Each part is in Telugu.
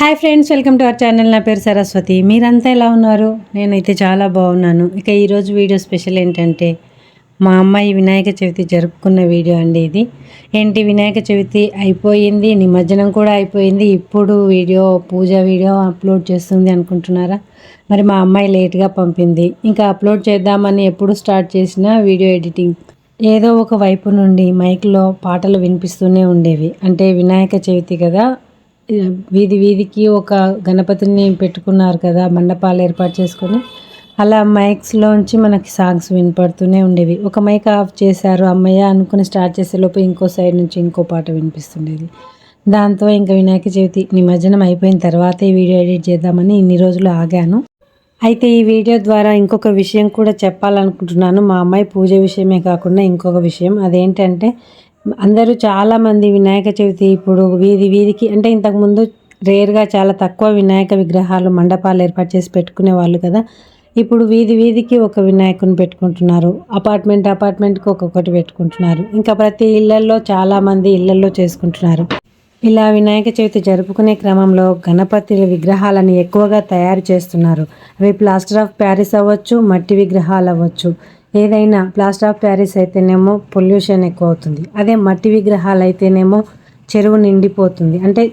Hi friends, welcome to our channel. నా పేరు సరస్వతి. మీరంతా ఎలా ఉన్నారు? నేనైతే చాలా బాగున్నాను. ఇక ఈరోజు వీడియో స్పెషల్ ఏంటంటే మా అమ్మాయి వినాయక చవితి జరుపుకున్న వీడియో అండి ఇది. వినాయక చవితి అయిపోయింది, నిమజ్జనం కూడా అయిపోయింది. ఇప్పుడు పూజ వీడియో అప్లోడ్ చేస్తుంది అనుకుంటున్నారా? మరి మా అమ్మాయి లేట్గా పంపింది. ఇంకా అప్లోడ్ చేద్దామని ఎప్పుడు స్టార్ట్ చేసినా వీడియో ఎడిటింగ్ ఏదో ఒక వైపు నుండి మైక్లో పాటలు వినిపిస్తూనే ఉండేవి. అంటే వినాయక చవితి కదా, వీధి వీధికి ఒక గణపతిని పెట్టుకున్నారు కదా, మండపాలు ఏర్పాటు చేసుకొని. అలా మైక్స్లోంచి మనకి సాంగ్స్ వినపడుతూనే ఉండేవి. ఒక మైక్ ఆఫ్ చేశారు అమ్మయ్య అనుకుని స్టార్ట్ చేసేలోపు ఇంకో సైడ్ నుంచి ఇంకో పాట వినిపిస్తుండేది. దాంతో ఇంకా వినాయక చవితి నిమజ్జనం అయిపోయిన తర్వాతే వీడియో ఎడిట్ చేద్దామని ఇన్ని రోజులు ఆగాను. అయితే ఈ వీడియో ద్వారా ఇంకొక విషయం కూడా చెప్పాలనుకుంటున్నాను. మా అమ్మాయి పూజ విషయమే కాకుండా ఇంకొక విషయం, అదేంటంటే అందరూ చాలామంది వినాయక చవితి ఇప్పుడు వీధి వీధికి, అంటే ఇంతకుముందు రేర్గా చాలా తక్కువ వినాయక విగ్రహాలు మండపాలు ఏర్పాటు చేసి పెట్టుకునే వాళ్ళు కదా. ఇప్పుడు వీధి వీధికి ఒక వినాయకుని పెట్టుకుంటున్నారు. అపార్ట్మెంట్కి ఒక్కొక్కటి పెట్టుకుంటున్నారు. ఇంకా ప్రతి ఇళ్లల్లో చాలామంది ఇళ్లల్లో చేసుకుంటున్నారు. ఇలా వినాయక చవితి జరుపుకునే క్రమంలో గణపతి విగ్రహాలను ఎక్కువగా తయారు చేస్తున్నారు. అవి ప్లాస్టర్ ఆఫ్ ప్యారిస్ అవ్వచ్చు, మట్టి విగ్రహాలు అవ్వచ్చు. ఏదైనా ప్లాస్టర్ ఆఫ్ ప్యారిస్ అయితేనేమో పొల్యూషన్ ఎక్కువ అవుతుంది. అదే మట్టి విగ్రహాలు అయితేనేమో చెరువు నిండిపోతుంది, అంటే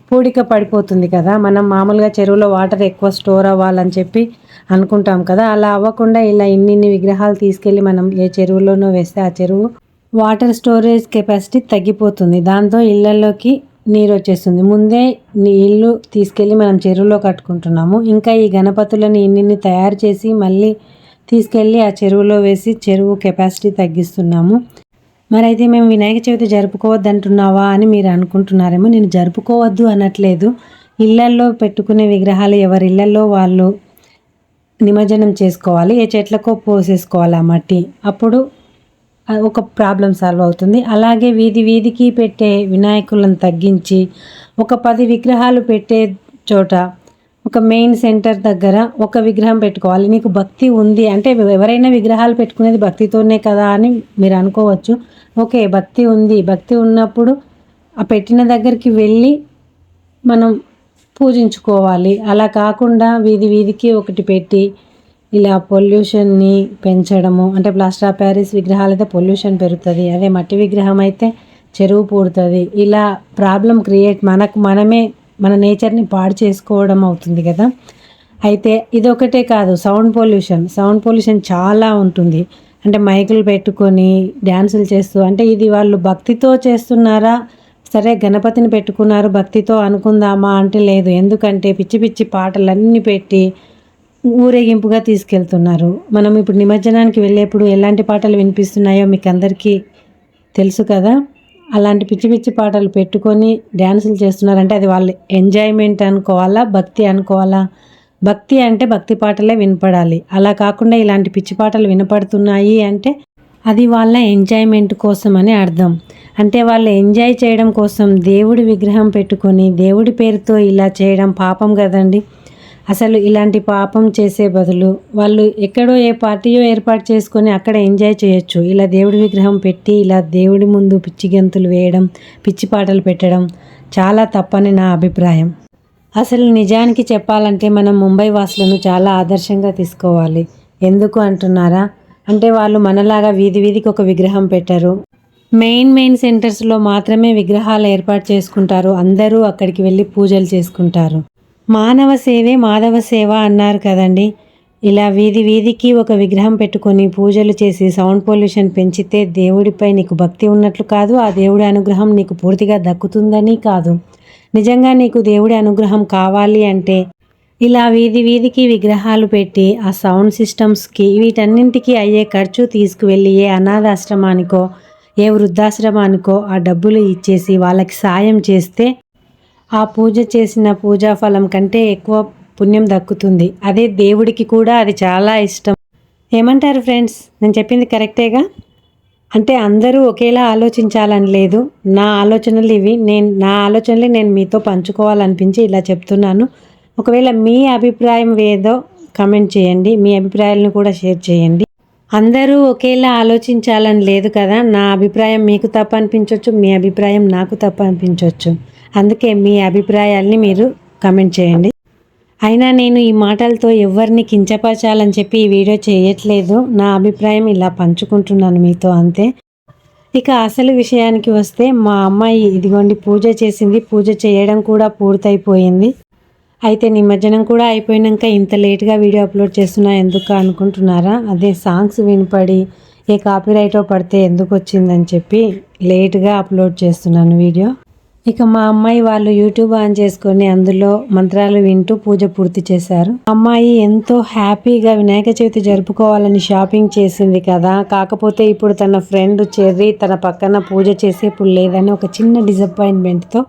పూడిక పడిపోతుంది కదా. మనం మామూలుగా చెరువులో వాటర్ ఎక్కువ స్టోర్ అవ్వాలని చెప్పి అనుకుంటాం కదా, అలా అవ్వకుండా ఇలా ఇన్ని విగ్రహాలు తీసుకెళ్ళి మనం ఏ చెరువులోనో వేస్తే ఆ చెరువు వాటర్ స్టోరేజ్ కెపాసిటీ తగ్గిపోతుంది. దాంతో ఇళ్లలోకి నీరు వచ్చేస్తుంది. ముందే నీళ్లు తీసుకెళ్ళి మనం చెరువులో కట్టుకుంటున్నాము. ఇంకా ఈ గణపతులను ఇన్ని తయారు చేసి మళ్ళీ తీసుకెళ్ళి ఆ చెరువులో వేసి చెరువు కెపాసిటీ తగ్గిస్తున్నాము. మరి అయితే మేము వినాయక చవితి జరుపుకోవద్దు అంటున్నావా అని మీరు అనుకుంటున్నారేమో. నేను జరుపుకోవద్దు అనట్లేదు. ఇళ్లల్లో పెట్టుకునే విగ్రహాలు ఎవరి ఇళ్లల్లో వాళ్ళు నిమజ్జనం చేసుకోవాలి, ఏ చెట్లకో పోసేసుకోవాలి ఆ మట్టి. అప్పుడు ఒక ప్రాబ్లం సాల్వ్ అవుతుంది. అలాగే వీధి వీధికి పెట్టే వినాయకులను తగ్గించి ఒక 10 విగ్రహాలు పెట్టే చోట ఒక మెయిన్ సెంటర్ దగ్గర ఒక విగ్రహం పెట్టుకోవాలి. నీకు భక్తి ఉంది అంటే, ఎవరైనా విగ్రహాలు పెట్టుకునేది భక్తితోనే కదా అని మీరు అనుకోవచ్చు. ఓకే, భక్తి ఉంది. భక్తి ఉన్నప్పుడు ఆ పెట్టిన దగ్గరికి వెళ్ళి మనం పూజించుకోవాలి. అలా కాకుండా వీధి వీధికి ఒకటి పెట్టి ఇలా పొల్యూషన్ని పెంచడము, అంటే ప్లాస్టర్ ఆఫ్ ప్యారిస్ విగ్రహాలు అయితే పొల్యూషన్ పెరుగుతుంది, అదే మట్టి విగ్రహం అయితే చెరువు పూడుతుంది. ఇలా ప్రాబ్లం క్రియేట్ మనమే మన నేచర్ని పాడు చేసుకోవడం అవుతుంది కదా. అయితే ఇదొకటే కాదు, సౌండ్ పొల్యూషన్ చాలా ఉంటుంది. అంటే మైకులు పెట్టుకొని డ్యాన్సులు చేస్తూ, అంటే ఇది వాళ్ళు భక్తితో చేస్తున్నారా? సరే గణపతిని పెట్టుకున్నారు భక్తితో అనుకుందామా అంటే లేదు. ఎందుకంటే పిచ్చి పిచ్చి పాటలన్నీ పెట్టి ఊరేగింపుగా తీసుకెళ్తున్నారు. మనం ఇప్పుడు నిమజ్జనానికి వెళ్ళేప్పుడు ఎలాంటి పాటలు వినిపిస్తున్నాయో మీకు అందరికీ తెలుసు కదా. అలాంటి పిచ్చి పిచ్చి పాటలు పెట్టుకొని డ్యాన్సులు చేస్తున్నారంటే అది వాళ్ళ ఎంజాయ్మెంట్ అనుకోవాలా, భక్తి అనుకోవాలా? భక్తి అంటే భక్తి పాటలే వినపడాలి. అలా కాకుండా ఇలాంటి పిచ్చి పాటలు వినపడుతున్నాయి అంటే అది వాళ్ళ ఎంజాయ్మెంట్ కోసం అని అర్థం. అంటే వాళ్ళు ఎంజాయ్ చేయడం కోసం దేవుడి విగ్రహం పెట్టుకొని దేవుడి పేరుతో ఇలా చేయడం పాపం కదండి. అసలు ఇలాంటి పాపం చేసే బదులు వాళ్ళు ఎక్కడో ఏ పార్టీయో ఏర్పాటు చేసుకొని అక్కడ ఎంజాయ్ చేయొచ్చు. ఇలా దేవుడి విగ్రహం పెట్టి ఇలా దేవుడి ముందు పిచ్చి గంతులు వేయడం, పిచ్చి పాటలు పెట్టడం చాలా తప్పని నా అభిప్రాయం. అసలు నిజానికి చెప్పాలంటే మనం ముంబై వాసులను చాలా ఆదర్శంగా తీసుకోవాలి. ఎందుకు అంటున్నారా? అంటే వాళ్ళు మనలాగా వీధి వీధికి ఒక విగ్రహం పెట్టరు. మెయిన్ సెంటర్స్లో మాత్రమే విగ్రహాలు ఏర్పాటు చేసుకుంటారు. అందరూ అక్కడికి వెళ్ళి పూజలు చేసుకుంటారు. మానవ సేవే మాధవ సేవ అన్నారు కదండి. ఇలా వీధి వీధికి ఒక విగ్రహం పెట్టుకొని పూజలు చేసి సౌండ్ పొల్యూషన్ పెంచితే దేవుడిపై నీకు భక్తి ఉన్నట్లు కాదు, ఆ దేవుడి అనుగ్రహం నీకు పూర్తిగా దక్కుతుందని కాదు. నిజంగా నీకు దేవుడి అనుగ్రహం కావాలి అంటే ఇలా వీధి వీధికి విగ్రహాలు పెట్టి ఆ సౌండ్ సిస్టమ్స్కి వీటన్నింటికి అయ్యే ఖర్చు తీసుకువెళ్ళి ఏ అనాథాశ్రమానికో ఏ వృద్ధాశ్రమానికో ఆ డబ్బులు ఇచ్చేసి వాళ్ళకి సాయం చేస్తే ఆ పూజ చేసిన పూజా ఫలం కంటే ఎక్కువ పుణ్యం దక్కుతుంది. అదే దేవుడికి కూడా అది చాలా ఇష్టం. ఏమంటారు ఫ్రెండ్స్? నేను చెప్పింది కరెక్టేగా? అంటే అందరూ ఒకేలా ఆలోచించాలని లేదు. నా ఆలోచనలు ఇవి. నా ఆలోచనలు నేను మీతో పంచుకోవాలనిపించి ఇలా చెప్తున్నాను. ఒకవేళ మీ అభిప్రాయం ఏదో కమెంట్ చేయండి. మీ అభిప్రాయాలను కూడా షేర్ చేయండి. అందరూ ఒకేలా ఆలోచించాలని లేదు కదా. నా అభిప్రాయం మీకు తప్పు అనిపించవచ్చు, మీ అభిప్రాయం నాకు తప్పు అనిపించవచ్చు. అందుకే మీ అభిప్రాయాల్ని మీరు కామెంట్ చేయండి. అయినా నేను ఈ మాటలతో ఎవరిని కించపరచాలని చెప్పి ఈ వీడియో చేయట్లేదు. నా అభిప్రాయం ఇలా పంచుకుంటున్నాను మీతో అంతే. ఇక అసలు విషయానికి వస్తే మా అమ్మాయి ఇదిగోండి పూజ చేసింది. పూజ చేయడం కూడా పూర్తయిపోయింది. అయితే నిమజ్జనం కూడా అయిపోయినాక ఇంత లేట్గా వీడియో అప్లోడ్ చేస్తున్నా ఎందుకు అనుకుంటున్నారా? అదే సాంగ్స్ వినపడి ఏ కాపీరైటో పడితే ఎందుకు వచ్చిందని చెప్పి లేట్గా అప్లోడ్ చేస్తున్నాను వీడియో. ఇక మా అమ్మాయి వాళ్ళు యూట్యూబ్ ఆన్ చేసుకొని అందులో మంత్రాలు వింటూ పూజ పూర్తి చేశారు. అమ్మాయి ఎంతో హ్యాపీగా వినాయక చవితి జరుపుకోవాలని షాపింగ్ చేసింది కదా. కాకపోతే ఇప్పుడు తన ఫ్రెండ్ చెర్రీ తన పక్కన పూజ చేసేప్పుడు లేదని ఒక చిన్న డిసప్పాయింట్మెంట్తో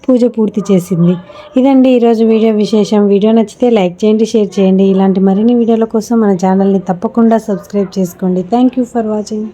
పూజ పూర్తి చేసింది. ఇదండి ఈరోజు వీడియో విశేషం. వీడియో నచ్చితే లైక్ చేయండి, షేర్ చేయండి. ఇలాంటి మరిన్ని వీడియోల కోసం మన ఛానల్ని తప్పకుండా సబ్స్క్రైబ్ చేసుకోండి. Thank you for watching.